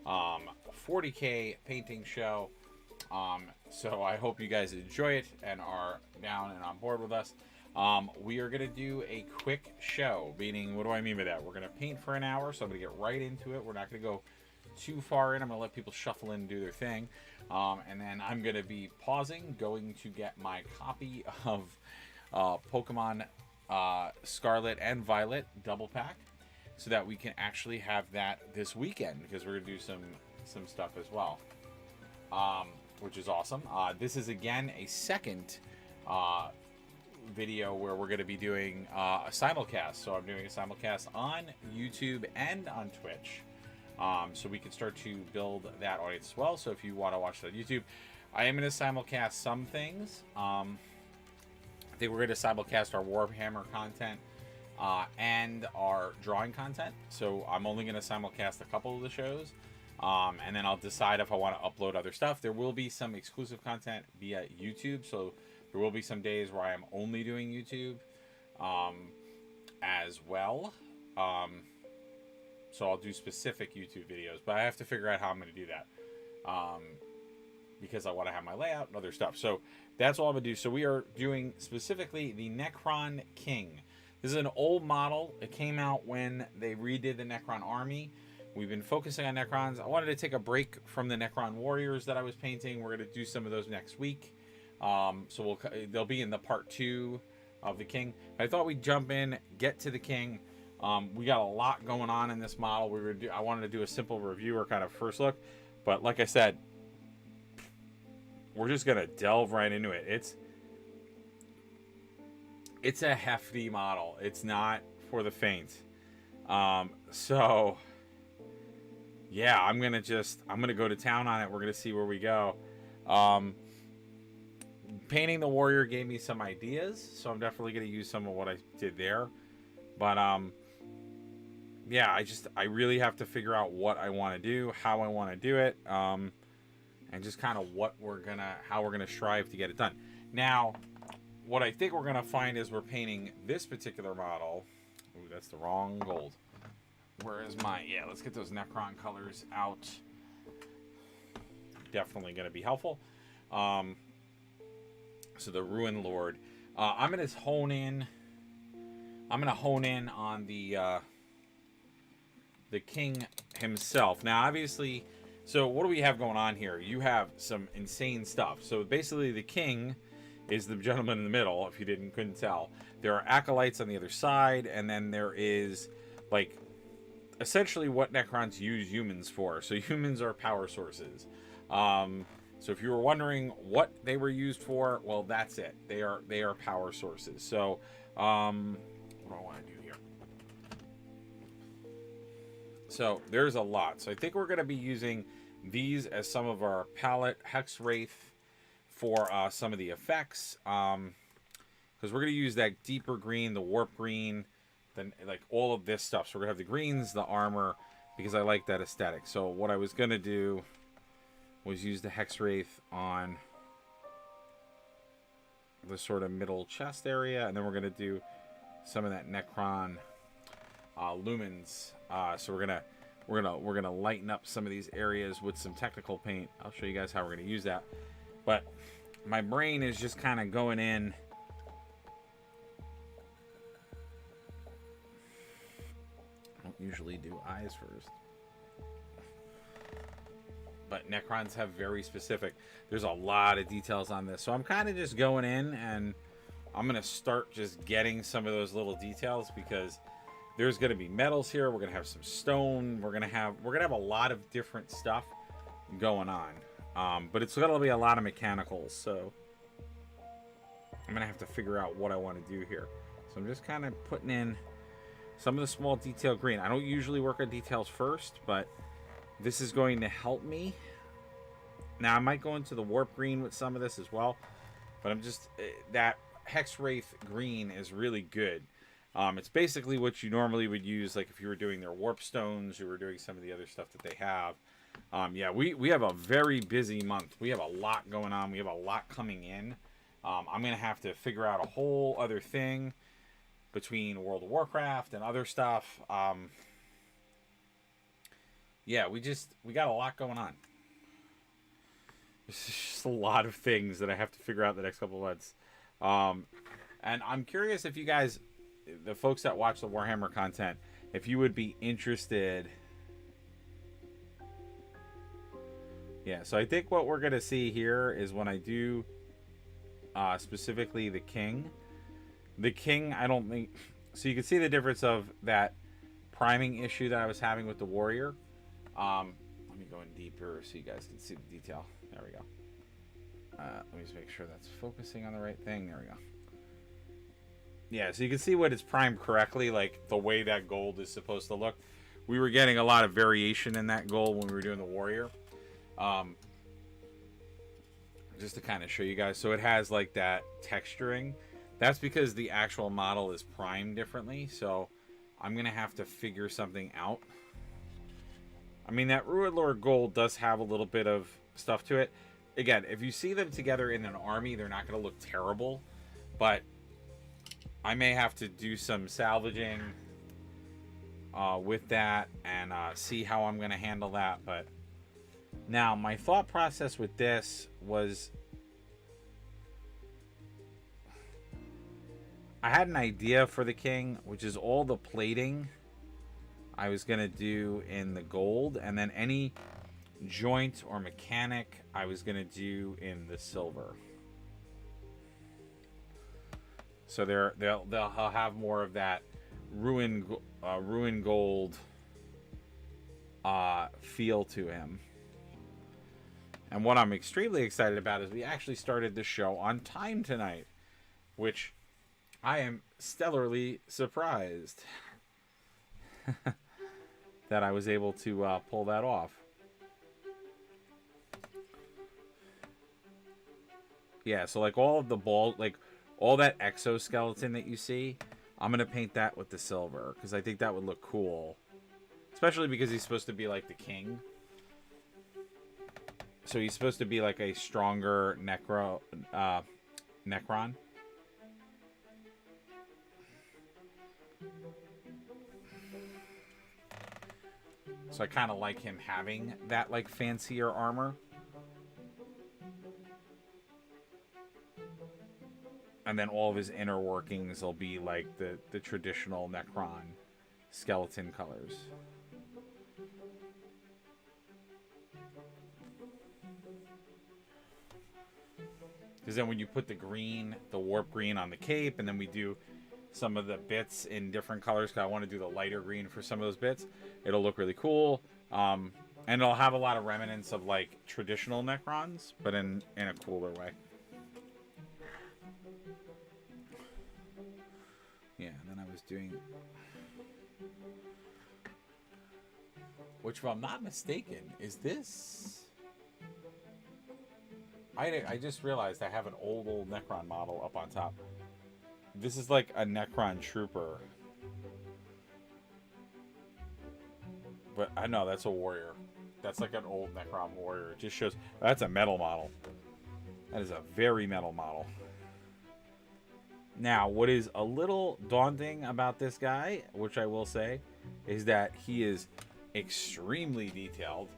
40K painting show. So I hope you guys enjoy it and are down and on board with us. We are going to do a quick show, meaning, what do I mean by that? We're going to paint for an hour, so I'm going to get right into it. We're not going to go too far in. I'm going to let people shuffle in and do their thing. And then I'm going to be pausing, going to get my copy of Pokemon Scarlet and Violet double pack, so that we can actually have that this weekend, because we're going to do some stuff as well. Which is awesome. This is again a second video where we're going to be doing a simulcast. So I'm doing a simulcast on YouTube and on Twitch. So we can start to build that audience as well. So if you want to watch that on YouTube, I am going to simulcast some things. I think we're going to simulcast our Warhammer content and our drawing content. So I'm only going to simulcast a couple of the shows. And then I'll decide if I want to upload other stuff. There will be some exclusive content via YouTube. So there will be some days where I am only doing YouTube as well. So I'll do specific YouTube videos. But I have to figure out how I'm going to do that. Because I want to have my layout and other stuff. So that's all I'm going to do. So we are doing specifically the Necron King. This is an old model. It came out when they redid the Necron army. We've been focusing on Necrons. I wanted to take a break from the Necron warriors that I was painting. We're going to do some of those next week. So they'll be in the part 2 of the King. I thought we'd jump in, get to the King. We got a lot going on in this model. I wanted to do a simple review or kind of first look. But like I said, we're just going to delve right into it. It's a hefty model. It's not for the faint. So yeah, I'm gonna go to town on it. We're gonna see where we go. Painting the warrior gave me some ideas, so I'm definitely gonna use some of what I did there. But yeah, I really have to figure out what I want to do, how I want to do it, and just kind of how we're gonna strive to get it done. Now, what I think we're gonna find is we're painting this particular model. Ooh, that's the wrong gold. Where is my... Yeah, let's get those Necron colors out. Definitely going to be helpful. So the Ruin Lord. I'm going to hone in... I'm going to hone in on the King himself. Now, obviously... So what do we have going on here? You have some insane stuff. So basically the King is the gentleman in the middle, if you couldn't tell. There are acolytes on the other side, and then there is, like... essentially what Necrons use humans for. So humans are power sources. So if you were wondering what they were used for, well, that's it. They are power sources. So what do I want to do here? So there's a lot. So I think we're going to be using these as some of our palette Hex Wraith for some of the effects. Because we're going to use that deeper green, the warp green, then like all of this stuff. So we're gonna have the greens, the armor, because I like that aesthetic. So what I was gonna do was use the Hex Wraith on the sort of middle chest area, and then we're gonna do some of that Necron lumens. So we're gonna lighten up some of these areas with some technical paint. I'll show you guys how we're gonna use that. But my brain is just kind of going in. Usually do eyes first, but Necrons have very specific. There's a lot of details on this, so I'm kind of just going in and I'm gonna start just getting some of those little details, because there's gonna be metals here. We're gonna have some stone. We're gonna have a lot of different stuff going on, but it's gonna be a lot of mechanicals. So I'm gonna have to figure out what I want to do here. So I'm just kind of putting in some of the small detail green. I don't usually work on details first, but this is going to help me. Now, I might go into the warp green with some of this as well, but I'm just... that Hex Wraith green is really good. It's basically what you normally would use, like if you were doing their warp stones, you were doing some of the other stuff that they have. Yeah, we have a very busy month. We have a lot going on. We have a lot coming in. I'm going to have to figure out a whole other thing between World of Warcraft and other stuff. yeah, we got a lot going on. There's just a lot of things that I have to figure out the next couple of months. Um, and I'm curious if you guys, the folks that watch the Warhammer content, if you would be interested. Yeah, so I think what we're going to see here is when I do specifically the King. The King, I don't think... So you can see the difference of that priming issue that I was having with the Warrior. Let me go in deeper so you guys can see the detail. There we go. Let me just make sure that's focusing on the right thing. There we go. Yeah, so you can see what it's primed correctly, like the way that gold is supposed to look. We were getting a lot of variation in that gold when we were doing the Warrior. Just to kind of show you guys. So it has like that texturing. That's because the actual model is primed differently. So I'm going to have to figure something out. I mean, that Ruin Lord gold does have a little bit of stuff to it. Again, if you see them together in an army, they're not going to look terrible. But I may have to do some salvaging with that and see how I'm going to handle that. But now, my thought process with this was I had an idea for the King, which is all the plating I was going to do in the gold, and then any joint or mechanic I was going to do in the silver. So they'll have more of that ruin gold feel to him. And what I'm extremely excited about is we actually started the show on time tonight, which I am stellarly surprised that I was able to pull that off. Yeah, so like all of the ball, like all that exoskeleton that you see, I'm going to paint that with the silver because I think that would look cool. Especially because he's supposed to be like the king. So he's supposed to be like a stronger Necron. So I kind of like him having that like fancier armor. And then all of his inner workings will be like the traditional Necron skeleton colors. Because then when you put the green, the warp green on the cape, and then we do some of the bits in different colors, because I want to do the lighter green for some of those bits, it'll look really cool. And it'll have a lot of remnants of like traditional Necrons, but in a cooler way. Yeah, and then I was doing... Which, if I'm not mistaken, is this... I just realized I have an old Necron model up on top. This is like a Necron Trooper. But I know that's a warrior. That's like an old Necron warrior. It just shows... That's a metal model. That is a very metal model. Now, what is a little daunting about this guy, which I will say, is that he is extremely detailed.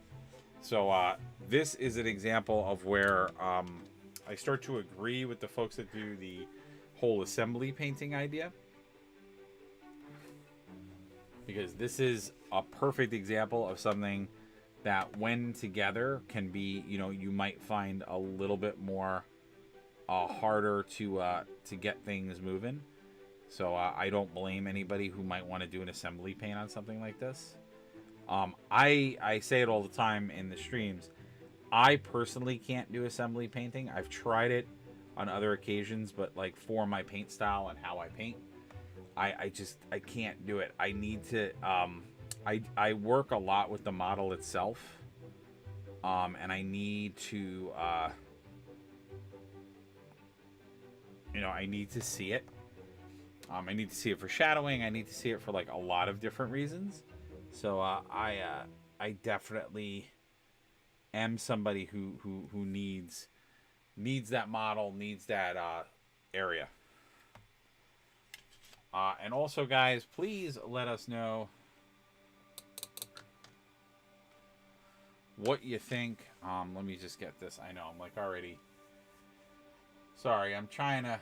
So this is an example of where I start to agree with the folks that do the whole assembly painting idea. Because this is a perfect example of something that when together can be, you know, you might find a little bit more harder to get things moving. So I don't blame anybody who might want to do an assembly paint on something like this. I say it all the time in the streams. I personally can't do assembly painting. I've tried it on other occasions, but like for my paint style and how I paint, I can't do it. I need to I work a lot with the model itself. And I need to you know, I need to see it. I need to see it for shadowing. I need to see it for like a lot of different reasons. So I definitely am somebody who needs that model, needs that area. And also, guys, please let us know what you think. Let me just get this. I know I'm like already. Sorry, I'm trying to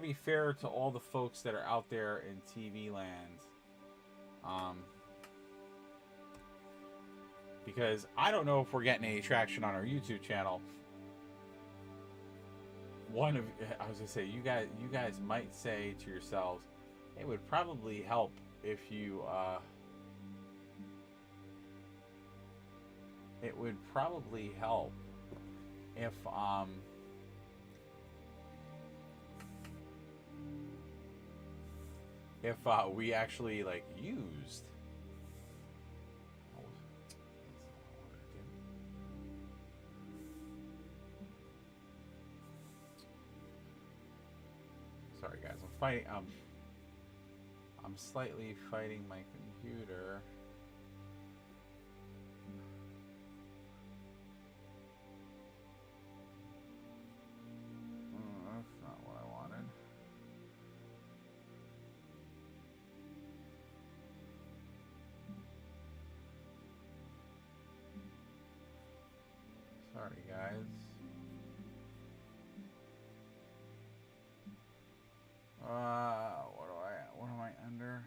be fair to all the folks that are out there in TV land. Because I don't know if we're getting any traction on our YouTube channel. I was gonna say, you guys might say to yourselves, it would probably help if you it would probably help if we actually like used. Sorry guys, I'm fighting. I'm slightly fighting my computer. That's not what I wanted. Sorry guys. What am I under?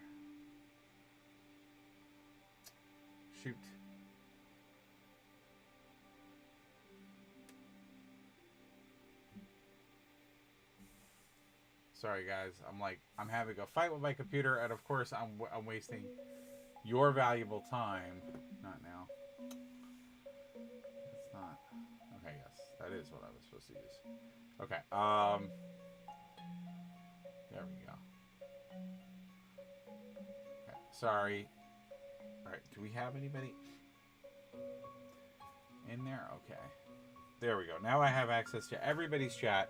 Shoot. Sorry guys, I'm having a fight with my computer, and of course I'm wasting your valuable time. Not now. It's not. Okay, yes, that is what I was supposed to use. Okay. There we go. Okay, sorry. All right, do we have anybody in there? Okay. There we go. Now I have access to everybody's chat.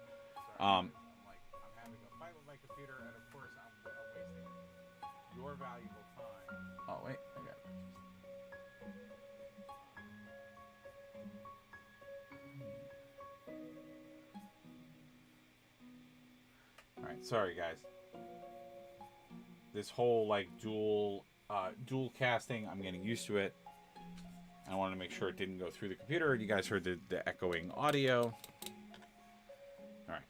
I'm having a fight with my computer, and of course I'm wasting your valuable time. Oh wait, I got it. All right, sorry guys. This whole like dual casting, I'm getting used to it. I wanted to make sure it didn't go through the computer. You guys heard the echoing audio. All right.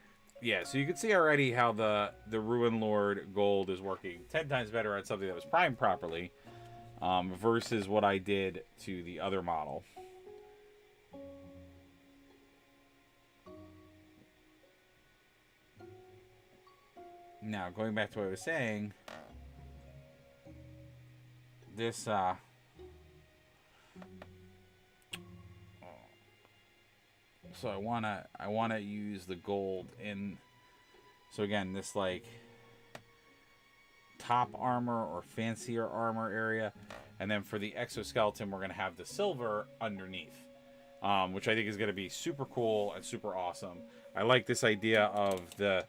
Yeah, so you can see already how the Ruin Lord Gold is working 10 times better on something that was primed properly versus what I did to the other model. Now, going back to what I was saying, this so I wanna use the gold in, so again, this like top armor or fancier armor area, and then for the exoskeleton we're gonna have the silver underneath, which I think is gonna be super cool and super awesome. I like this idea of the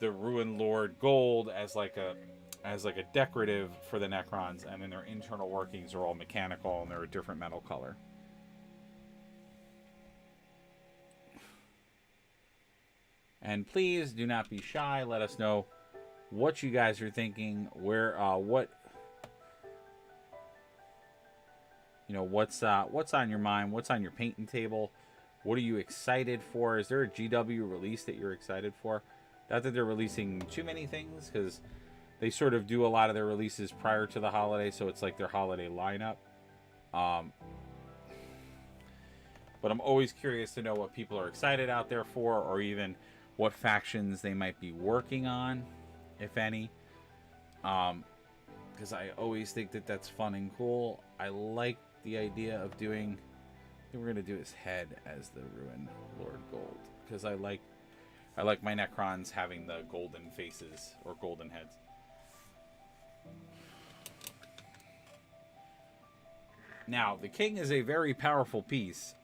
Ruin Lord Gold as like a decorative for the Necrons, and then their internal workings are all mechanical and they're a different metal color. And please do not be shy. Let us know what you guys are thinking. Where what's on your mind? What's on your painting table? What are you excited for? Is there a GW release that you're excited for? Not that they're releasing too many things, because they sort of do a lot of their releases prior to the holiday, so it's like their holiday lineup. But I'm always curious to know what people are excited out there for, or even what factions they might be working on, if any. Because I always think that that's fun and cool. I like the idea of doing... I think we're going to do his head as the Ruin Lord Gold, because I like my Necrons having the golden faces or golden heads. Now, the King is a very powerful piece.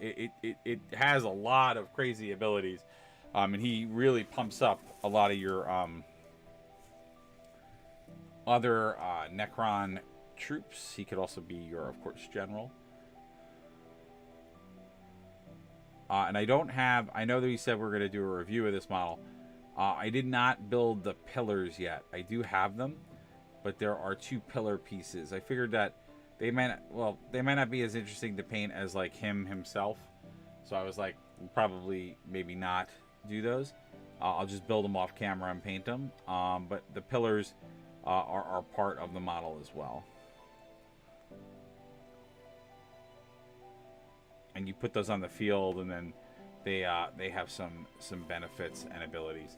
It has a lot of crazy abilities, and he really pumps up a lot of your other Necron troops. He could also be your, of course, general. And I don't have... I know that we said we're going to do a review of this model. I did not build the pillars yet. I do have them, but there are 2 pillar pieces. I figured that they might not be as interesting to paint as like him himself. So I was like, probably maybe not do those. I'll just build them off camera and paint them. But the pillars are part of the model as well. And you put those on the field, and then they have some benefits and abilities.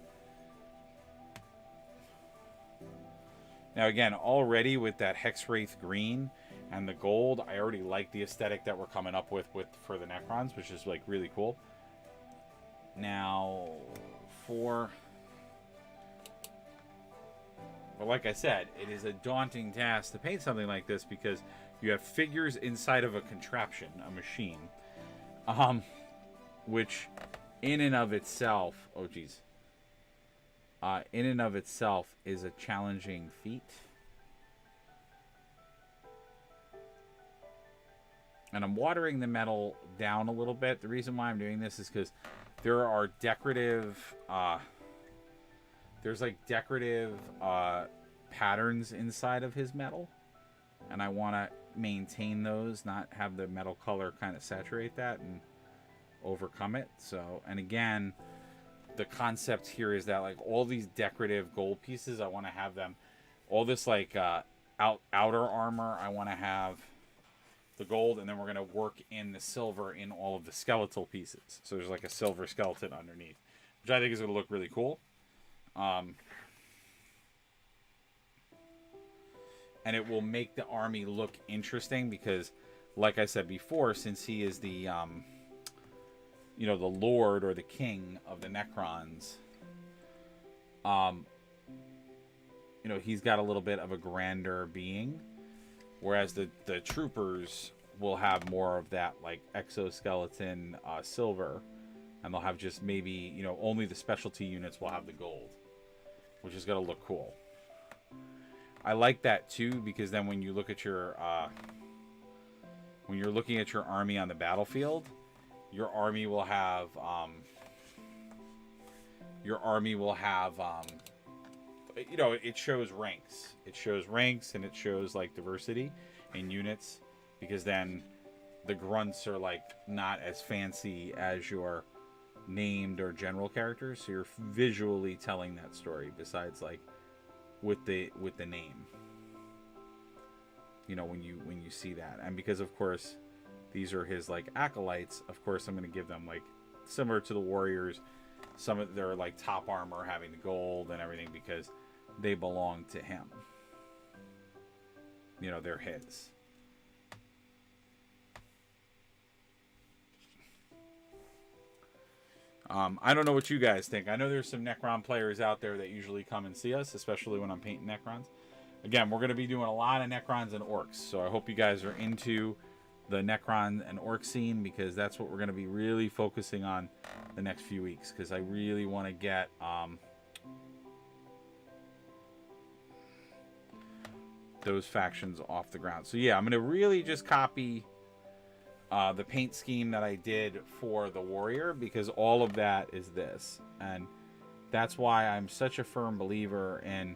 Now again, already with that Hexwraith green and the gold, I already like the aesthetic that we're coming up with for the Necrons, which is like really cool. Now, but like I said, it is a daunting task to paint something like this because you have figures inside of a contraption, a machine, which in and of itself, in and of itself is a challenging feat. And I'm watering the metal down a little bit. The reason why I'm doing this is because there are decorative, there's like decorative patterns inside of his metal. And I want to maintain those, not have the metal color kind of saturate that and overcome it. So, and again, the concept here is that like all these decorative gold pieces, I want to have them, all this like outer armor, I want to have the gold, and then we're going to work in the silver in all of the skeletal pieces. So there's like a silver skeleton underneath, which I think is going to look really cool. And it will make the army look interesting because, like I said before, since he is the, the lord or the king of the Necrons, he's got a little bit of a grander being. Whereas the troopers will have more of that like exoskeleton silver, and they'll have just maybe only the specialty units will have the gold, which is gonna look cool. I like that too because then when you look at your when you're looking at your army on the battlefield, your army will have it shows ranks. It shows ranks and it shows like diversity in units because then the grunts are like not as fancy as your named or general characters. So you're visually telling that story besides like with the name. When you see that. And because of course these are his like acolytes, of course I'm going to give them like similar to the warriors, some of their like top armor having the gold and everything because they belong to him. They're his. I don't know what you guys think. I know there's some Necron players out there that usually come and see us, especially when I'm painting Necrons. Again, we're going to be doing a lot of Necrons and Orcs, so I hope you guys are into the Necron and Orc scene because that's what we're going to be really focusing on the next few weeks because I really want to get those factions off the ground. So yeah, I'm going to really just copy the paint scheme that I did for the warrior because all of that is this. And that's why I'm such a firm believer in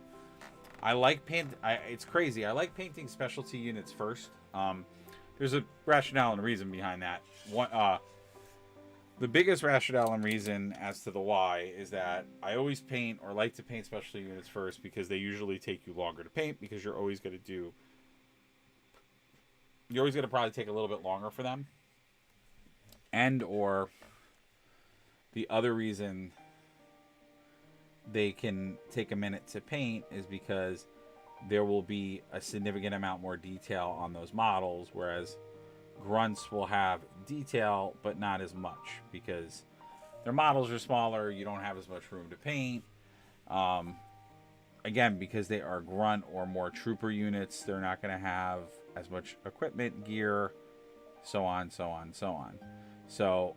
it's crazy. I like painting specialty units first. There's a rationale and reason behind that. The biggest rationale and reason as to the why is that I always paint or like to paint specialty units first because they usually take you longer to paint because you're always going to probably take a little bit longer for them. And or the other reason they can take a minute to paint is because there will be a significant amount more detail on those models, whereas grunts will have detail but not as much because their models are smaller. You don't have as much room to paint. Again, because they are grunt or more trooper units, they're not going to have as much equipment, gear, so on, so on, so on. So,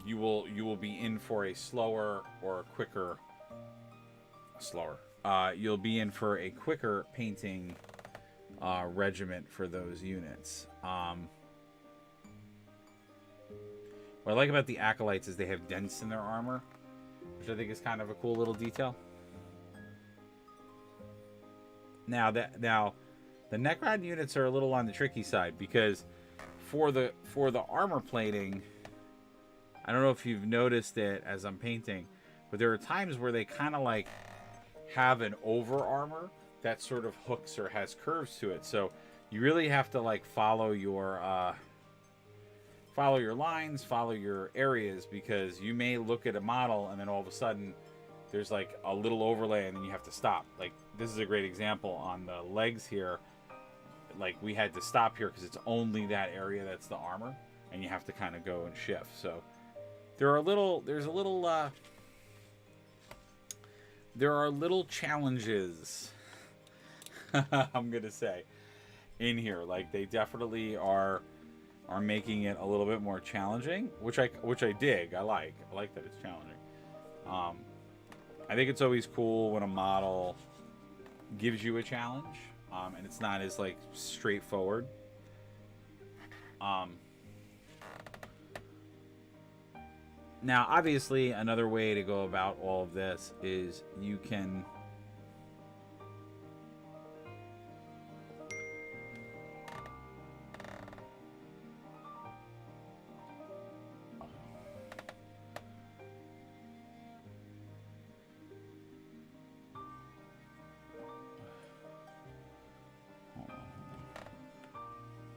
you will be in for a slower or a quicker you'll be in for a quicker painting regiment for those units. What I like about the acolytes is they have dents in their armor, which I think is kind of a cool little detail. Now the Necron units are a little on the tricky side because for the armor plating, I don't know if you've noticed it as I'm painting, but there are times where they kind of like have an over armor that sort of hooks or has curves to it. So you really have to like follow your lines, follow your areas, because you may look at a model and then all of a sudden there's like a little overlay and then you have to stop. Like this is a great example on the legs here. Like we had to stop here because it's only that area that's the armor, and you have to kind of go and shift. So there are little challenges I'm gonna say in here. Like they definitely are making it a little bit more challenging, which I dig. I like that it's challenging. I think it's always cool when a model gives you a challenge, and it's not as like straightforward. Now, obviously, another way to go about all of this is you can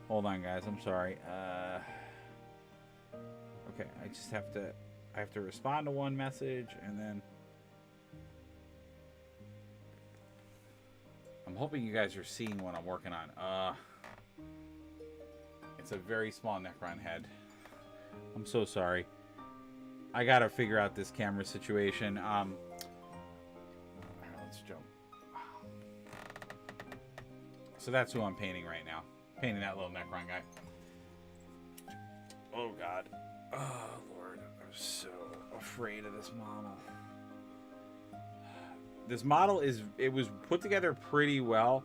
hold on, guys. I'm sorry. Okay, I have to respond to one message, and then I'm hoping you guys are seeing what I'm working on. It's a very small Necron head. I'm so sorry. I gotta figure out this camera situation. Let's jump. So that's who I'm painting right now. Painting that little Necron guy. Oh God. Oh Lord, I'm so afraid of this model. This model was put together pretty well.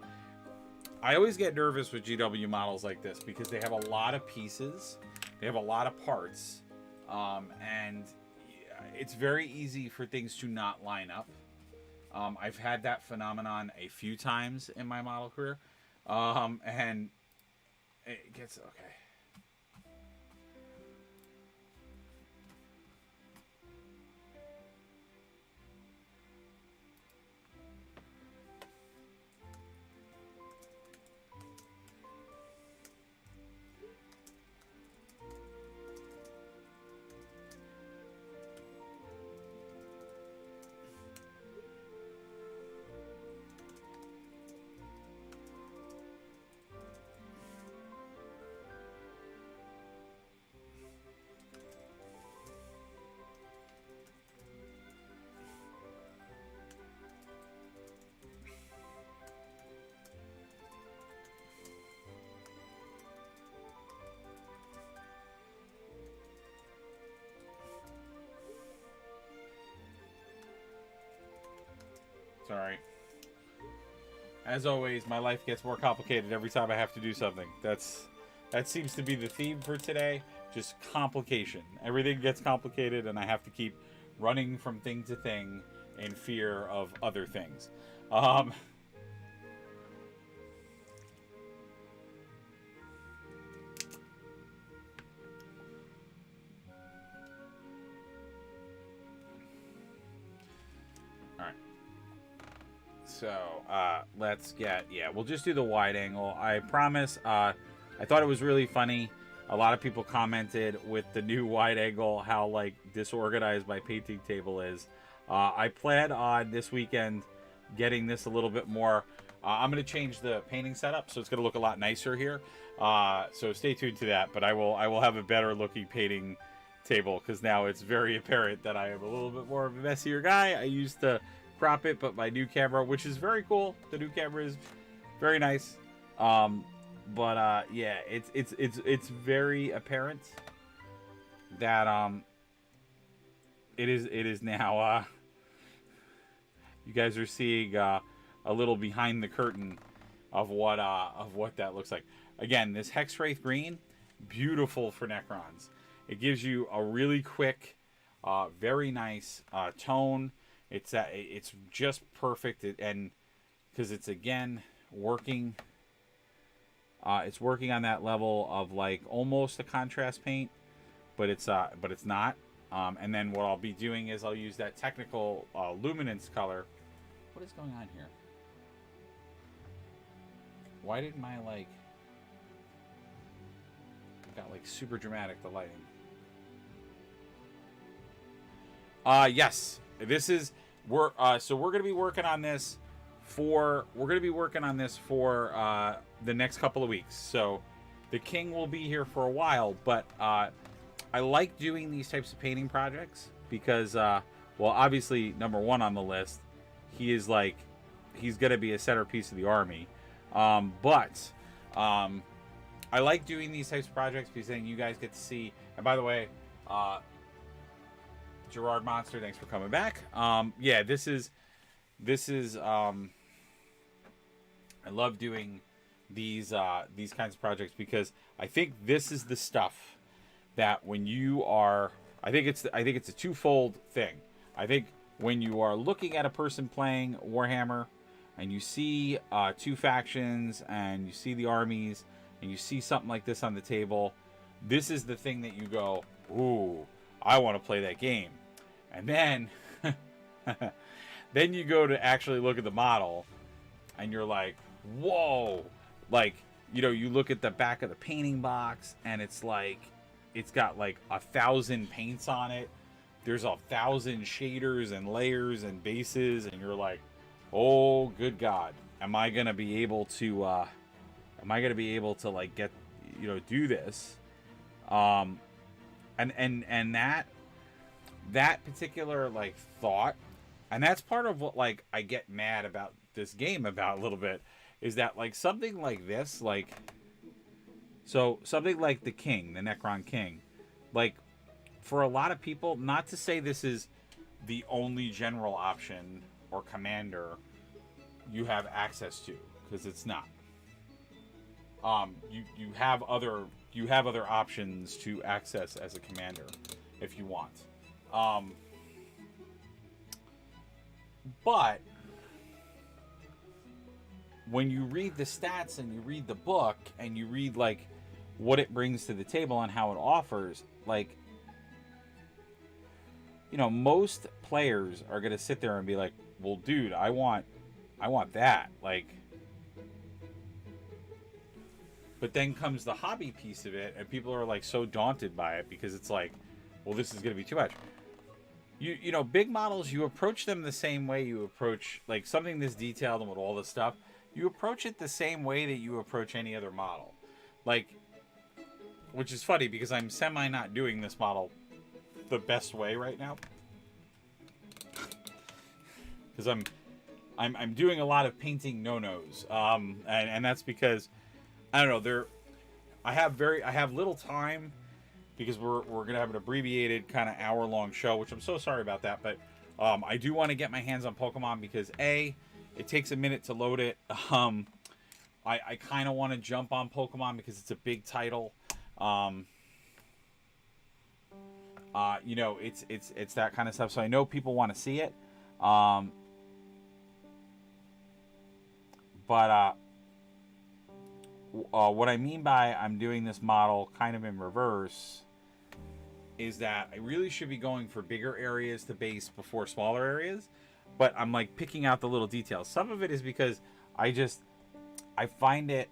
I always get nervous with GW models like this because they have a lot of pieces, they have a lot of parts, and it's very easy for things to not line up. I've had that phenomenon a few times in my model career, and it gets okay. Sorry. As always, my life gets more complicated every time I have to do something. That seems to be the theme for today. Just complication. Everything gets complicated, and I have to keep running from thing to thing in fear of other things. So, let's get, we'll just do the wide angle. I promise, I thought it was really funny. A lot of people commented with the new wide angle how, like, disorganized my painting table is. I plan on this weekend getting this a little bit more. I'm going to change the painting setup, so it's going to look a lot nicer here. So stay tuned to that, but I will have a better looking painting table, because now it's very apparent that I am a little bit more of a messier guy. I used to crop it, but my new camera, which is very cool, the new camera is very nice, but yeah, it's very apparent that it is now you guys are seeing a little behind the curtain of what that looks like. Again, this Hexwraith green, beautiful for Necrons. It gives you a really quick, very nice tone. It's just perfect, and because it's, again, working. It's working on that level of like almost a contrast paint, but it's not. And then what I'll be doing is I'll use that technical luminance color. What is going on here? Why didn't my like? Got like super dramatic the lighting. Yes, this is so we're gonna be working on this for the next couple of weeks. So the king will be here for a while, but I like doing these types of painting projects because well, obviously number one on the list, he's gonna be a centerpiece of the army, but I like doing these types of projects because then you guys get to see. And by the way, Gerard Monster, thanks for coming back. Yeah, this is I love doing these kinds of projects because I think this is the stuff that when you are, I think it's a twofold thing. I think when you are looking at a person playing Warhammer and you see two factions and you see the armies and you see something like this on the table, this is the thing that you go, ooh, I want to play that game. And then then you go to actually look at the model and you're like, whoa, like, you know, you look at the back of the painting box and it's like, it's got like 1,000 paints on it. There's 1,000 shaders and layers and bases, and you're like, oh, good God, am I gonna be able to like get, you know, do this? And that particular like thought, and that's part of what like I get mad about this game about a little bit, is that like something like this, like, so something like the King, the Necron King, like for a lot of people, not to say this is the only general option or commander you have access to, because it's not. You have other options to access as a commander if you want. But when you read the stats and you read the book and you read like what it brings to the table and how it offers, like, you know, most players are going to sit there and be like, well, dude, I want that. Like, but then comes the hobby piece of it, and people are like so daunted by it because it's like, well, this is going to be too much. You know, big models, you approach them the same way you approach like something this detailed and with all this stuff. You approach it the same way that you approach any other model. Like, which is funny because I'm semi not doing this model the best way right now. Because I'm doing a lot of painting no-nos. And that's because I don't know, I have little time because we're gonna have an abbreviated kind of hour-long show, which I'm so sorry about that, but I do want to get my hands on Pokemon because A, it takes a minute to load it. I kind of want to jump on Pokemon because it's a big title. You know, it's that kind of stuff. So I know people want to see it. But what I mean by I'm doing this model kind of in reverse is that I really should be going for bigger areas to base before smaller areas, but I'm like picking out the little details. Some of it is because I find it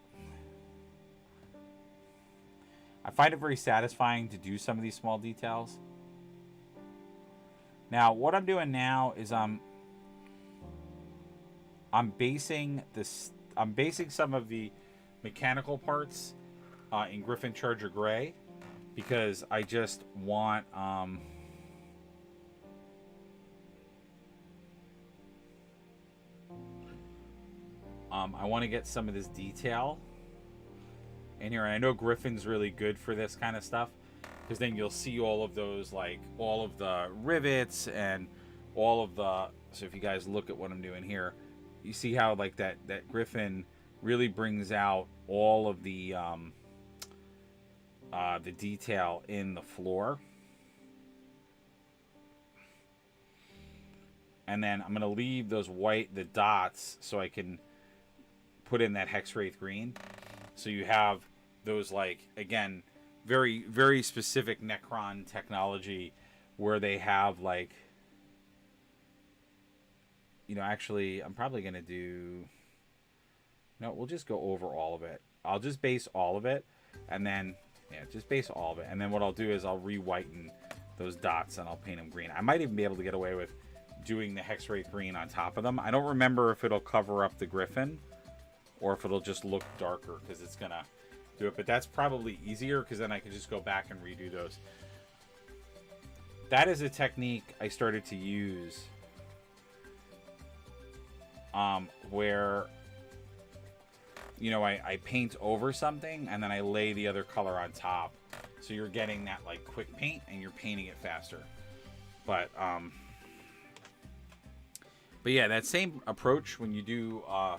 very satisfying to do some of these small details. Now, what I'm doing now is I'm basing some of the mechanical parts in Griffin Charger Gray because I just want I want to get some of this detail in here. And I know Griffin's really good for this kind of stuff because then you'll see all of those, like all of the rivets and all of the, so if you guys look at what I'm doing here, you see how like that Griffin really brings out all of the detail in the floor. And then I'm going to leave those the dots so I can put in that Hexwraith green. So you have those, like, again, very, very specific Necron technology where they have, like, you know, actually, I'm probably going to do, no, we'll just go over all of it. I'll just base all of it, and then, yeah, just base all of it. And then what I'll do is I'll re-whiten those dots, and I'll paint them green. I might even be able to get away with doing the Hexwraith green on top of them. I don't remember if it'll cover up the Griffin or if it'll just look darker because it's going to do it. But that's probably easier because then I can just go back and redo those. That is a technique I started to use where, you know, I paint over something and then I lay the other color on top. So you're getting that, like, quick paint and you're painting it faster. But yeah, that same approach when you do a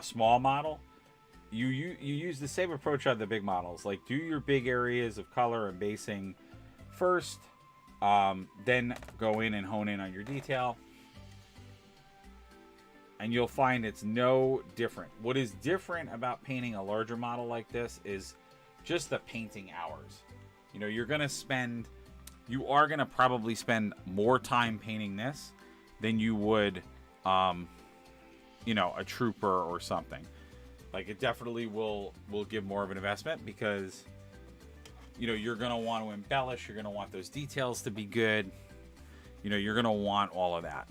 small model, you use the same approach on the big models. Like, do your big areas of color and basing first, then go in and hone in on your detail. And you'll find it's no different. What is different about painting a larger model like this is just the painting hours. You know, you are going to probably spend more time painting this than you would, you know, a trooper or something. Like, it definitely will give more of an investment because, you know, you're going to want to embellish. You're going to want those details to be good. You know, you're going to want all of that.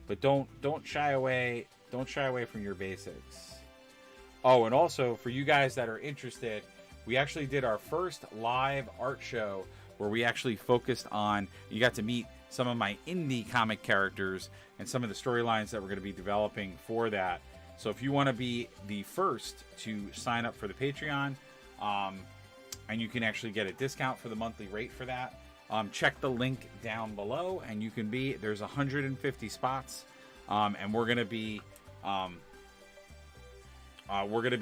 But don't shy away. Don't shy away from your basics. Oh, and also for you guys that are interested, we actually did our first live art show where we actually focused on, you got to meet some of my indie comic characters and some of the storylines that we're going to be developing for that. So if you want to be the first to sign up for the Patreon, and you can actually get a discount for the monthly rate for that, check the link down below and you can be, there's 150 spots, and we're going to be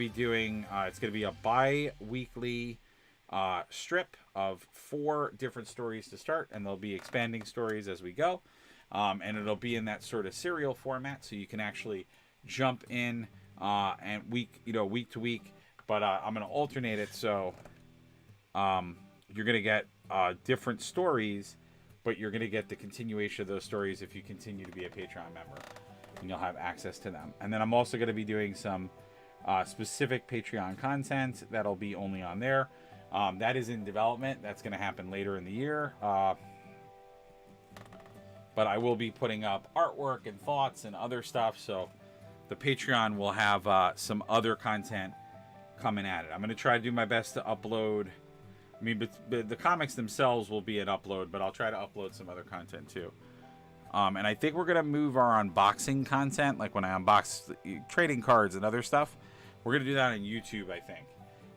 doing, it's going to be a bi-weekly strip of 4 different stories to start, and there'll be expanding stories as we go, and it'll be in that sort of serial format, so you can actually jump in and week to week. But I'm going to alternate it, so you're going to get different stories, but you're going to get the continuation of those stories if you continue to be a Patreon member, and you'll have access to them. And then I'm also going to be doing some specific Patreon content that'll be only on there. That is in development. That's going to happen later in the year. But I will be putting up artwork and thoughts and other stuff. So the Patreon will have some other content coming at it. I'm going to try to do my best to upload. I mean, but the comics themselves will be an upload, but I'll try to upload some other content too. And I think we're going to move our unboxing content, like when I unbox trading cards and other stuff. We're going to do that on YouTube, I think,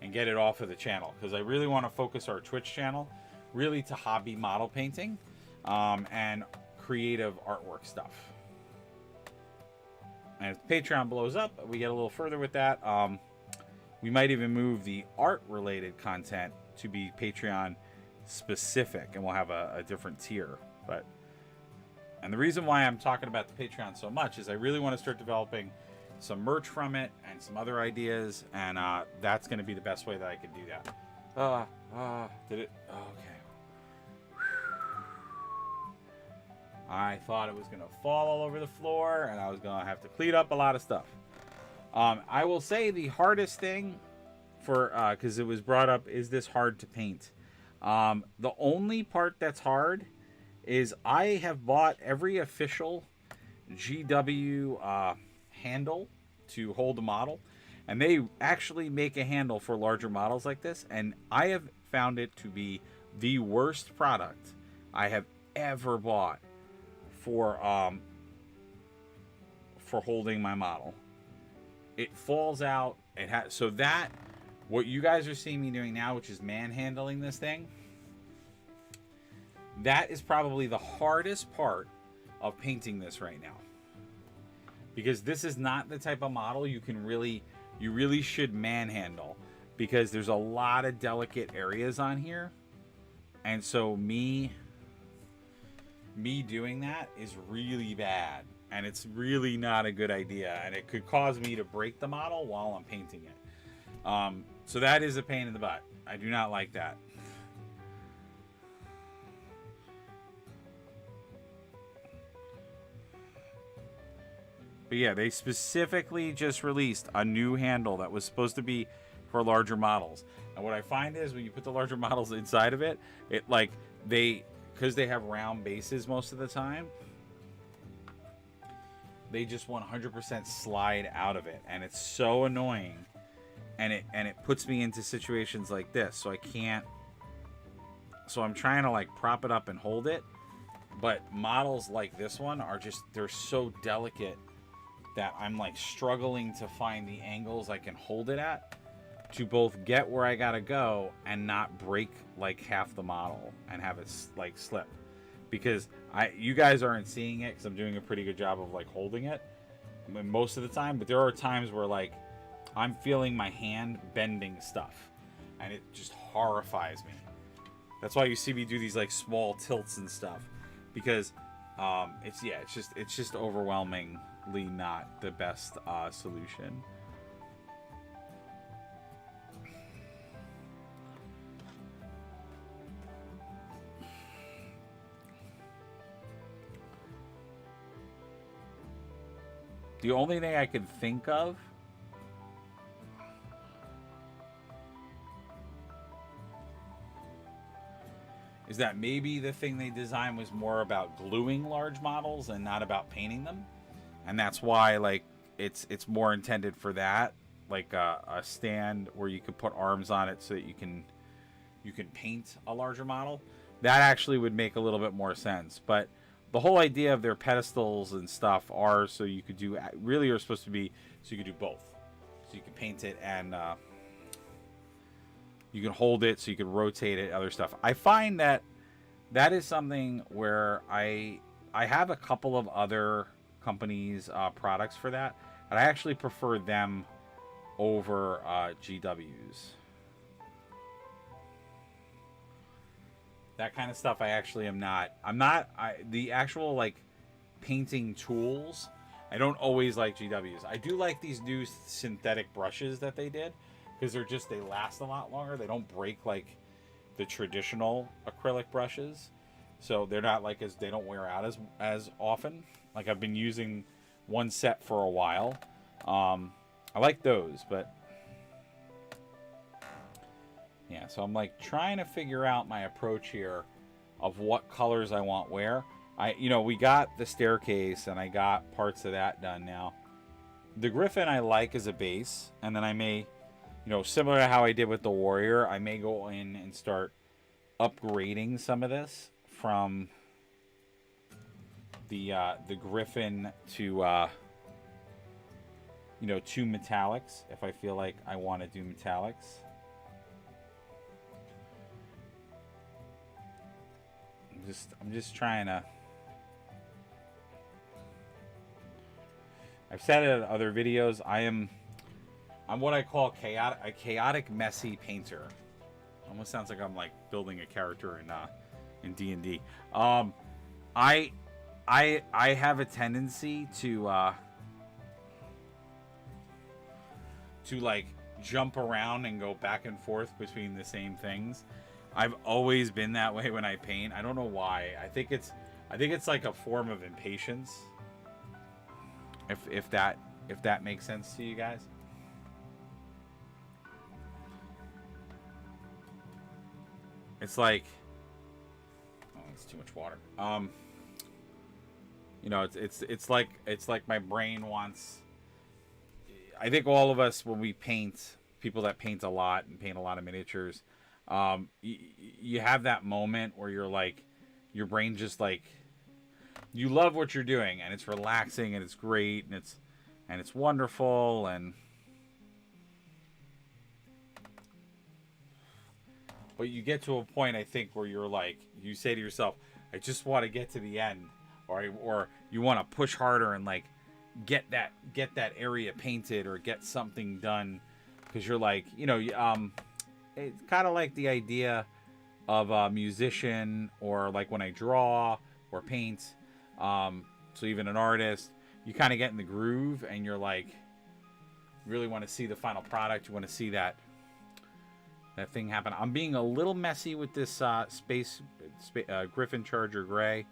and get it off of the channel, because I really want to focus our Twitch channel really to hobby model painting and creative artwork stuff. And if Patreon blows up, we get a little further with that. We might even move the art-related content to be Patreon specific, and we'll have a different tier. And the reason why I'm talking about the Patreon so much is I really want to start developing some merch from it and some other ideas, and that's going to be the best way that I can do that. Did it? Oh, okay. I thought it was going to fall all over the floor, and I was going to have to clean up a lot of stuff. I will say the hardest thing for, because it was brought up, is this hard to paint? The only part that's hard is I have bought every official GW handle to hold a model, and they actually make a handle for larger models like this, and I have found it to be the worst product I have ever bought for holding my model. It falls out. It has, so that what you guys are seeing me doing now, which is manhandling this thing, that is probably the hardest part of painting this right now, because this is not the type of model you really should manhandle, because there's a lot of delicate areas on here, and so me doing that is really bad. and it's really not a good idea, and it could cause me to break the model while I'm painting it. So that is a pain in the butt. I do not like that. But yeah, they specifically just released a new handle that was supposed to be for larger models. And what I find is when you put the larger models inside of it, it like because they have round bases most of the time, they just 100% slide out of it, and it's so annoying. And it puts me into situations like this, so I can't. So I'm trying to like prop it up and hold it, but models like this one are just, they're so delicate that I'm like struggling to find the angles I can hold it at to both get where I gotta go and not break like half the model and have it like slip. Because you guys aren't seeing it because I'm doing a pretty good job of like holding it, I mean, most of the time, but there are times where like I'm feeling my hand bending stuff and it just horrifies me. That's why you see me do these like small tilts and stuff, because it's just overwhelmingly not the best solution. The only thing I could think of is that maybe the thing they designed was more about gluing large models and not about painting them, and that's why like it's more intended for that, like a stand where you could put arms on it so that you can paint a larger model. That actually would make a little bit more sense. But the whole idea of their pedestals and stuff are so you could do, really are supposed to be so you could do both. So you can paint it and you can hold it, so you can rotate it, other stuff. I find that is something where I have a couple of other companies' products for that, and I actually prefer them over GW's. That kind of stuff I actually am not. The actual like painting tools, I don't always like GW's. I do like these new synthetic brushes that they did, because they last a lot longer. They don't break like the traditional acrylic brushes, so they're not like they don't wear out as often. Like I've been using one set for a while. I like those, but yeah, so I'm like trying to figure out my approach here of what colors I want where. We got the staircase and I got parts of that done now. The Griffin I like as a base, and then I may, similar to how I did with the Warrior, I may go in and start upgrading some of this from the Griffin to to metallics if I feel like I want to do metallics. I'm just trying to. I've said it in other videos. I'm what I call a chaotic messy painter. Almost sounds like I'm like building a character in D&D. I have a tendency to like jump around and go back and forth between the same things. I've always been that way when I paint. I don't know why. I think it's like a form of impatience. If that makes sense to you guys. It's like, oh, it's too much water. It's like my brain wants. I think all of us, when we paint, people that paint a lot and paint a lot of miniatures, you have that moment where you're like, your brain just like, you love what you're doing and it's relaxing and it's great and it's wonderful, but you get to a point, I think, where you're like, you say to yourself, I just want to get to the end, or you want to push harder and like get that area painted or get something done, because you're like, it's kind of like the idea of a musician, or like when I draw or paint, so even an artist, you kind of get in the groove and you're like, really want to see the final product. You want to see that thing happen. I'm being a little messy with this Griffin Charger Gray.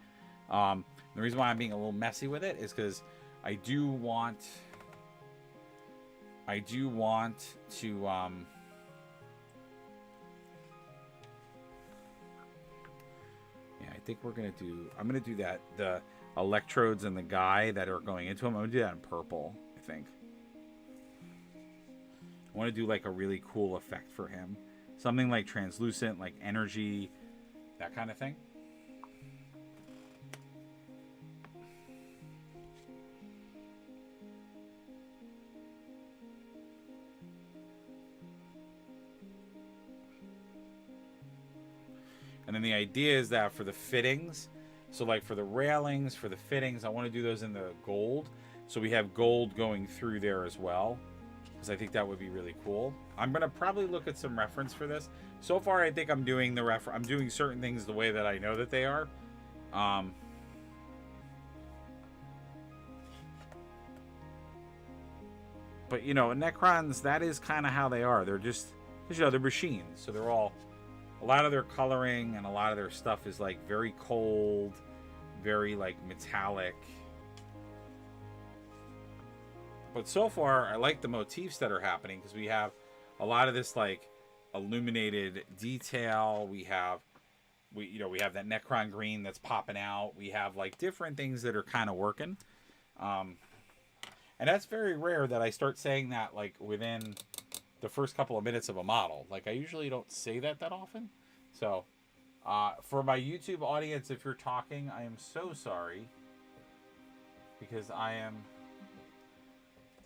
The reason why I'm being a little messy with it is because I do want to yeah, I think I'm gonna do that, the electrodes and the guy that are going into him. I'm gonna do that in purple, I think. I want to do like a really cool effect for him. Something like translucent, like energy, that kind of thing. And then the idea is that for the fittings, so like for the railings, for the fittings, I want to do those in the gold. So we have gold going through there as well, because I think that would be really cool. I'm going to probably look at some reference for this. So far, I think I'm doing I'm doing certain things the way that I know that they are. But, you know, Necrons, that is kind of how they are. They're just, you know, they're machines. So they're all, a lot of their coloring and a lot of their stuff is like very cold, very like metallic. But so far, I like the motifs that are happening because we have a lot of this like illuminated detail. We have that Necron green that's popping out. We have like different things that are kind of working. And that's very rare that I start saying that like within the first couple of minutes of a model. Like I usually don't say that often. So for my YouTube audience, if you're talking, I am so sorry because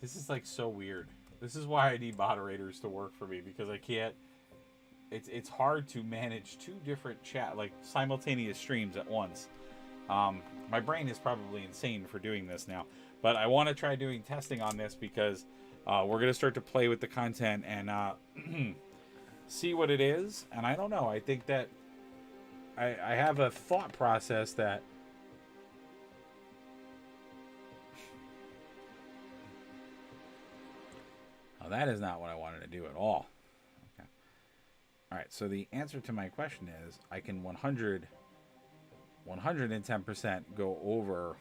this is like so weird. This is why I need moderators to work for me, because I can't. It's hard to manage two different simultaneous streams at once. My brain is probably insane for doing this now, but I want to try doing testing on this because we're gonna start to play with the content and see what it is. And I don't know. I think that I have a thought process that. That is not what I wanted to do at all. Okay. All right. So the answer to my question is I can 110% go over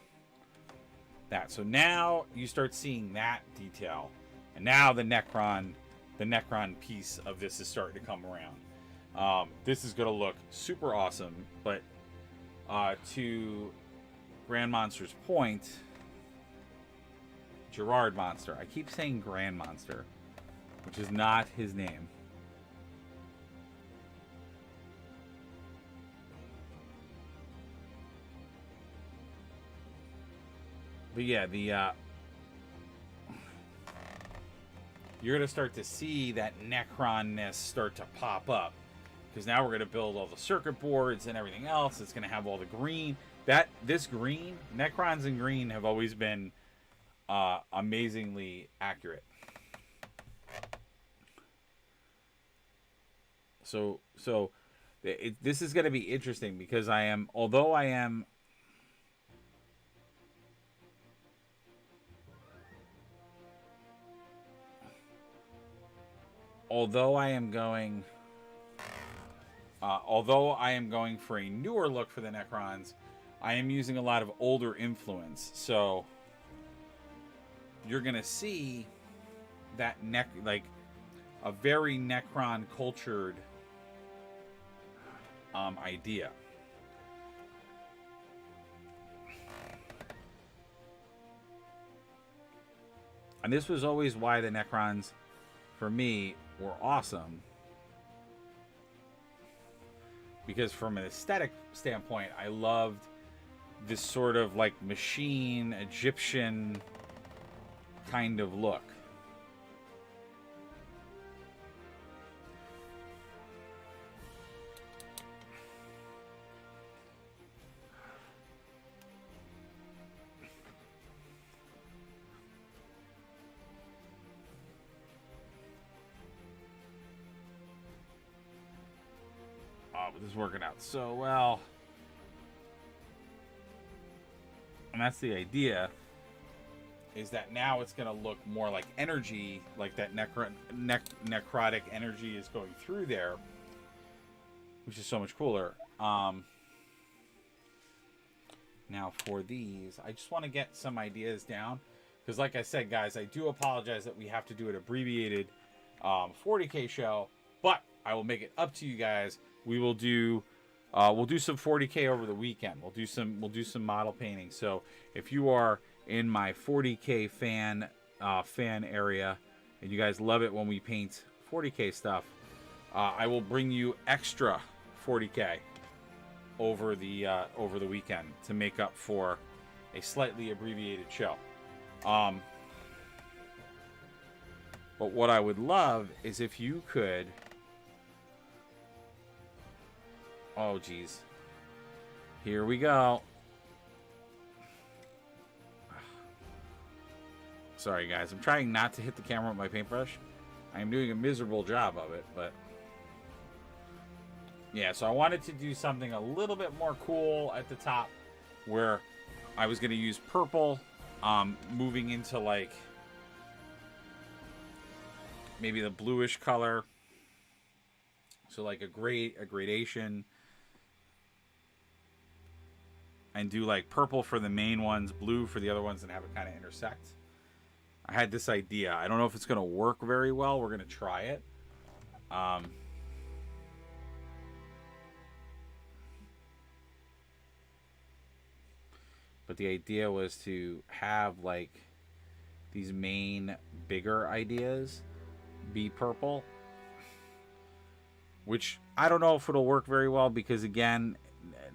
that. So now you start seeing that detail. And now the Necron piece of this is starting to come around. This is going to look super awesome. But to Grand Monster's point, Gerard Monster. I keep saying Grand Monster, which is not his name. But yeah, you're going to start to see that Necron-ness start to pop up. Because now we're going to build all the circuit boards and everything else. It's going to have all the green. This green, Necrons in green have always been amazingly accurate. So this is going to be interesting because although I am going for a newer look for the Necrons, I am using a lot of older influence. So you're going to see that like a very Necron cultured idea. And this was always why the Necrons, for me, were awesome. Because from an aesthetic standpoint, I loved this sort of like machine, Egyptian kind of look. This is working out so well. And that's the idea. is that now it's going to look more like energy, like that necrotic energy is going through there, which is so much cooler. Now for these, I just want to get some ideas down, because like I said, guys, I do apologize that we have to do an abbreviated 40K show, but I will make it up to you guys. We will do we'll do some 40K over the weekend. We'll do some model painting. So if you are in my 40K fan area and you guys love it when we paint 40K stuff, I will bring you extra 40K over the weekend to make up for a slightly abbreviated show. But what I would love is if you could... Oh, geez. Here we go. Sorry, guys. I'm trying not to hit the camera with my paintbrush. I'm doing a miserable job of it, but... Yeah, so I wanted to do something a little bit more cool at the top, where I was going to use purple, moving into like maybe the bluish color, so like a gradation, and do like purple for the main ones, blue for the other ones, and have it kind of intersect. I had this idea. I don't know if it's going to work very well. We're going to try it. But the idea was to have like these main bigger ideas be purple, which I don't know if it'll work very well, because again,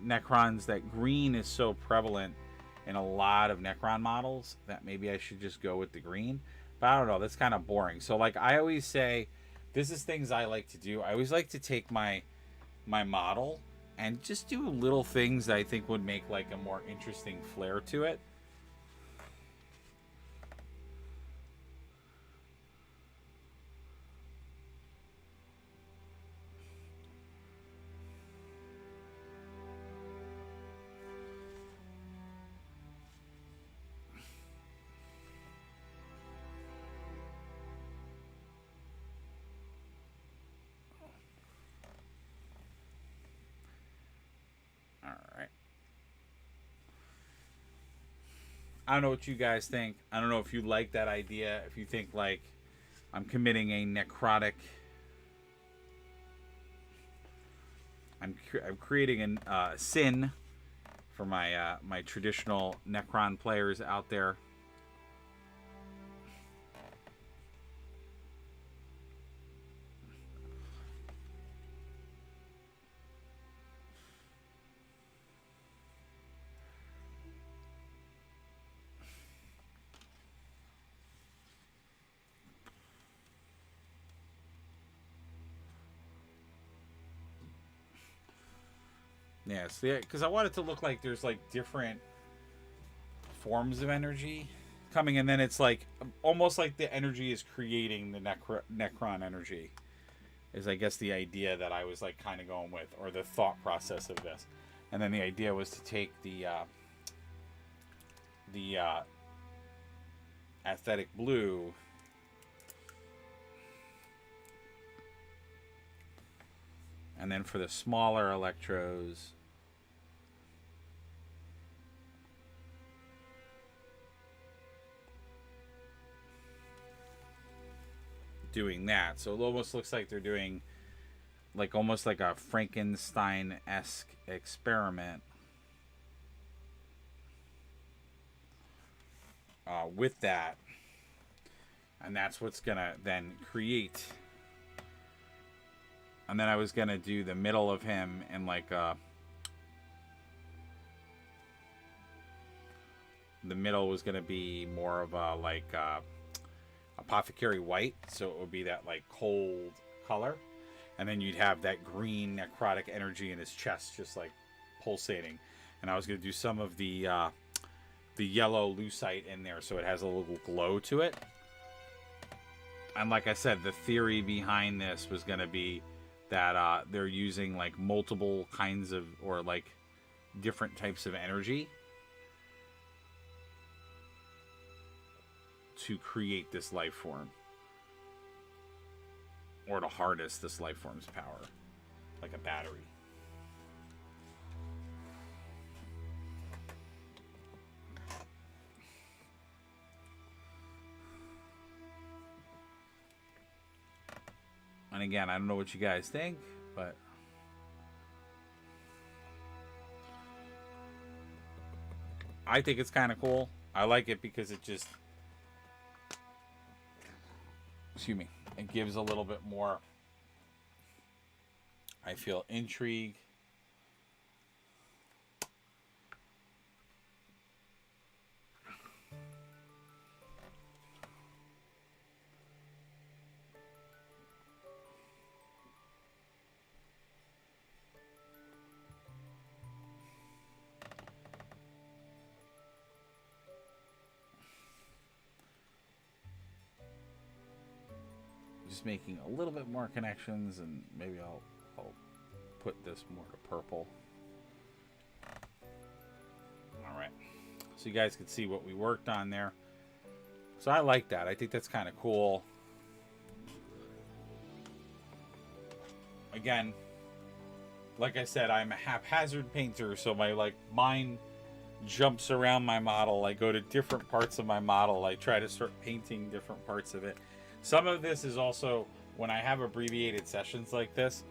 Necrons, that green is so prevalent in a lot of Necron models that maybe I should just go with the green. But I don't know, that's kind of boring. So like I always say, this is things I like to do. I always like to take my model and just do little things that I think would make like a more interesting flair to it. I don't know what you guys think. I don't know if you like that idea. If you think like I'm committing a necrotic, I'm creating a sin for my my traditional Necron players out there. Yes, yeah, because I want it to look like there's like different forms of energy coming, and then it's like almost like the energy is creating the Necron energy, is I guess the idea that I was like kind of going with, or the thought process of this. And then the idea was to take the aesthetic blue, and then for the smaller electros, doing that. So it almost looks like they're doing like almost like a Frankenstein-esque experiment with that. And that's what's gonna then create. And then I was gonna do the middle of him in like the middle was gonna be more of a like apothecary white, so it would be that like cold color, and then you'd have that green necrotic energy in his chest just like pulsating. And I was gonna do some of the yellow lucite in there, so it has a little glow to it. And like I said, the theory behind this was gonna be that they're using like multiple kinds of, or like different types of energy. to create this life form, or to harness this life form's power, like a battery. And again, I don't know what you guys think, but I think it's kind of cool. I like it because it just, excuse me, it gives a little bit more, I feel, intrigue. Just making a little bit more connections, and maybe I'll put this more to purple. All right, so you guys can see what we worked on there. So I like that. I think that's kind of cool. Again, like I said, I'm a haphazard painter, so my mind jumps around my model. I go to different parts of my model. I try to start painting different parts of it. Some of this is also when I have abbreviated sessions like this.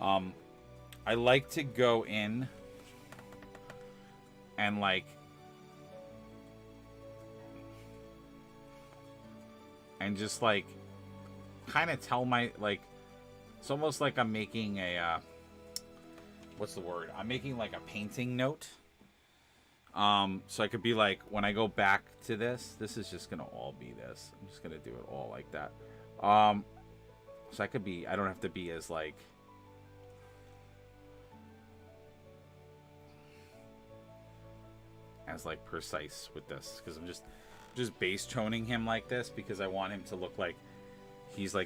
I like to go in and just kind of tell my, it's almost like I'm making a what's the word? I'm making like a painting note. So I could be like, when I go back to this is just gonna all be this. I'm just gonna do it all like that. So I could be, I don't have to be as precise with this, because I'm just base toning him like this, because I want him to look like he's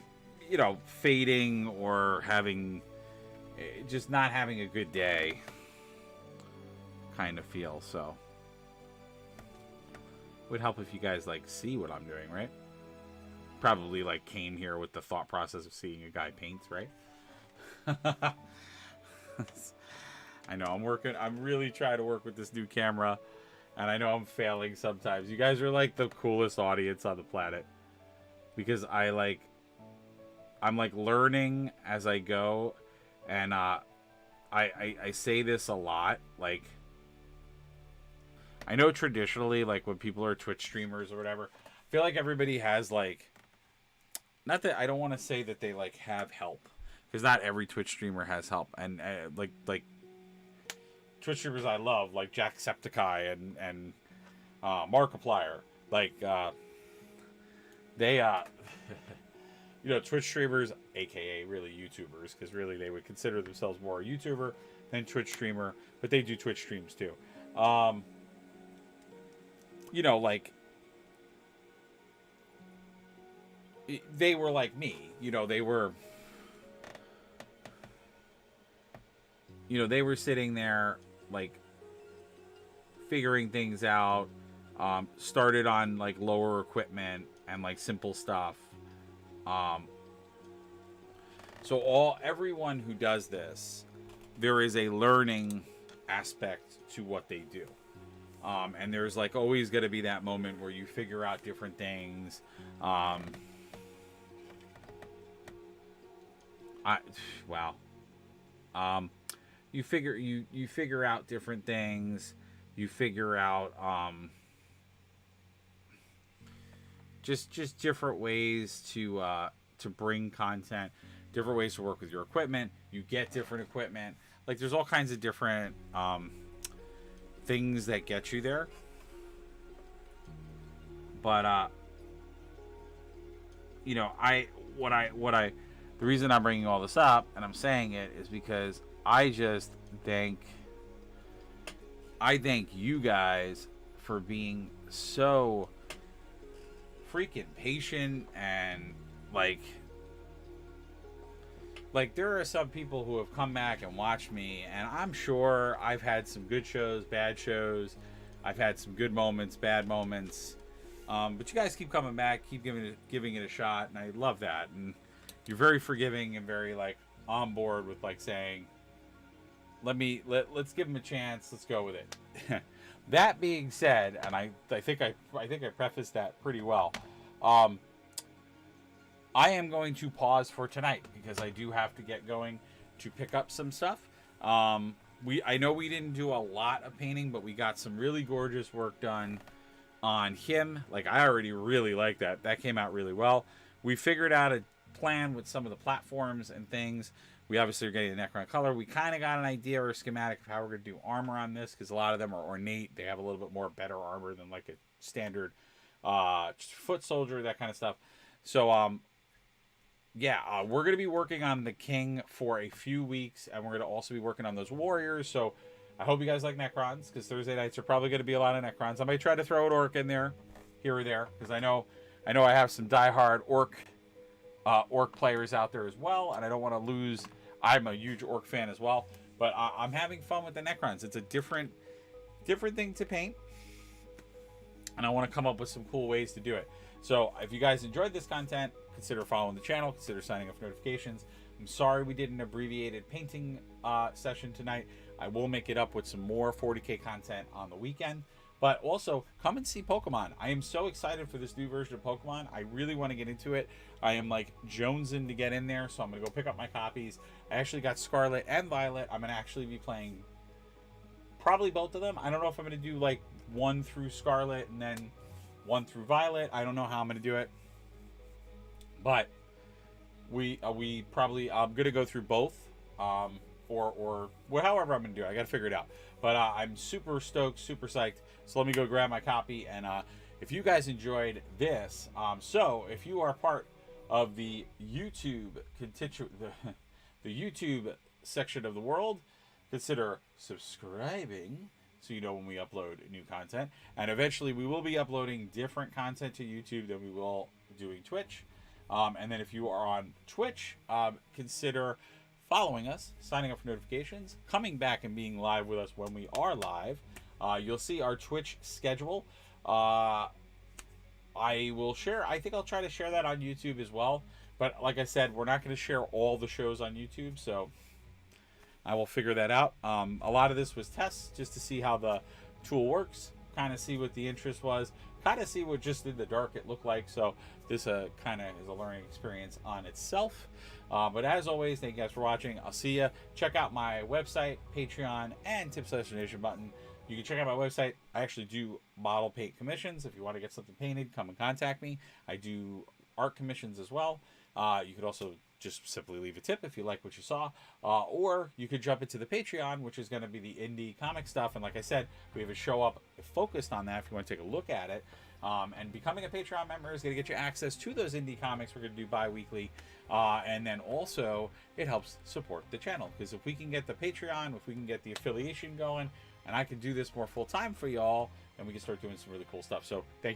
fading or having, just not having a good day kind of feel. So would help if you guys see what I'm doing, right? Probably came here with the thought process of seeing a guy paint, right? I know I'm really trying to work with this new camera, and I know I'm failing sometimes. You guys are the coolest audience on the planet, because I'm learning as I go, and I say this a lot, I know traditionally, when people are Twitch streamers or whatever, I feel like everybody has not that I don't want to say that they have help, because not every Twitch streamer has help, and Twitch streamers I love, like Jacksepticeye and Markiplier, they Twitch streamers, aka really YouTubers, because really they would consider themselves more a YouTuber than Twitch streamer, but they do Twitch streams too. They were like me, they were sitting there figuring things out, started on lower equipment and simple stuff. So everyone who does this, there is a learning aspect to what they do. And there's always going to be that moment where you figure out different things. You figure out different things. You figure out just different ways to bring content, different ways to work with your equipment. You get different equipment. There's all kinds of different things that get you there. But the reason I'm bringing all this up and I'm saying it is because I thank you guys for being so freaking patient, and there are some people who have come back and watched me, and I'm sure I've had some good shows, bad shows. I've had some good moments, bad moments. But you guys keep coming back, keep giving it a shot, and I love that. And you're very forgiving and very like on board with like saying, let's give him a chance, let's go with it. That being said, and I think I prefaced that pretty well. I am going to pause for tonight because I do have to get going to pick up some stuff. I know we didn't do a lot of painting, but we got some really gorgeous work done on him. Like, I already really like that. That came out really well. We figured out a plan with some of the platforms and things. We obviously are getting the Necron color. We kind of got an idea or a schematic of how we're going to do armor on this, because a lot of them are ornate. They have a little bit more better armor than like a standard foot soldier, that kind of stuff. So, we're going to be working on the king for a few weeks, and we're going to also be working on those warriors. So I hope you guys like Necrons, because Thursday nights are probably going to be a lot of Necrons. I might try to throw an orc in there, here or there, because I know I have some diehard orc players out there as well, and I don't want to lose. I'm a huge orc fan as well, but I'm having fun with the Necrons. It's a different thing to paint, and I want to come up with some cool ways to do it. So if you guys enjoyed this content, consider following the channel, consider signing up for notifications. I'm sorry we did an abbreviated painting session tonight. I will make it up with some more 40K content on the weekend. But also, come and see Pokemon. I am so excited for this new version of Pokemon. I really want to get into it. I am like jonesing to get in there, so I'm going to go pick up my copies. I actually got Scarlet and Violet. I'm going to actually be playing probably both of them. I don't know if I'm going to do like 1 through Scarlet and then 1 through Violet. I don't know how I'm going to do it. But we probably, I'm going to go through both. Or however I'm going to do it. I got to figure it out. But I'm super stoked, super psyched. So let me go grab my copy. And if you guys enjoyed this, so if you are part of the YouTube the YouTube section of the world, consider subscribing so you know when we upload new content. And eventually we will be uploading different content to YouTube than we will doing Twitch. And then if you are on Twitch, consider following us, signing up for notifications, coming back and being live with us when we are live. You'll see our Twitch schedule. I will share, I think I'll try to share that on YouTube as well. But like I said, we're not going to share all the shows on YouTube, so I will figure that out. A lot of this was tests just to see how the tool works, kind of see what the interest was, kind of see what just in the dark it looked like. So this kind of is a learning experience on itself. But as always, thank you guys for watching. I'll see you. Check out my website, Patreon, and tip/donation button. You can check out my website. I actually do model paint commissions. If you want to get something painted, come and contact me. I do art commissions as well. You could also just simply leave a tip if you like what you saw. Or you could jump into the Patreon, which is going to be the indie comic stuff. And like I said, we have a show up focused on that if you want to take a look at it. And becoming a Patreon member is going to get you access to those indie comics we're going to do bi-weekly. And then also, it helps support the channel. Because if we can get the Patreon, if we can get the affiliation going, and I can do this more full-time for y'all, then we can start doing some really cool stuff. So thank you.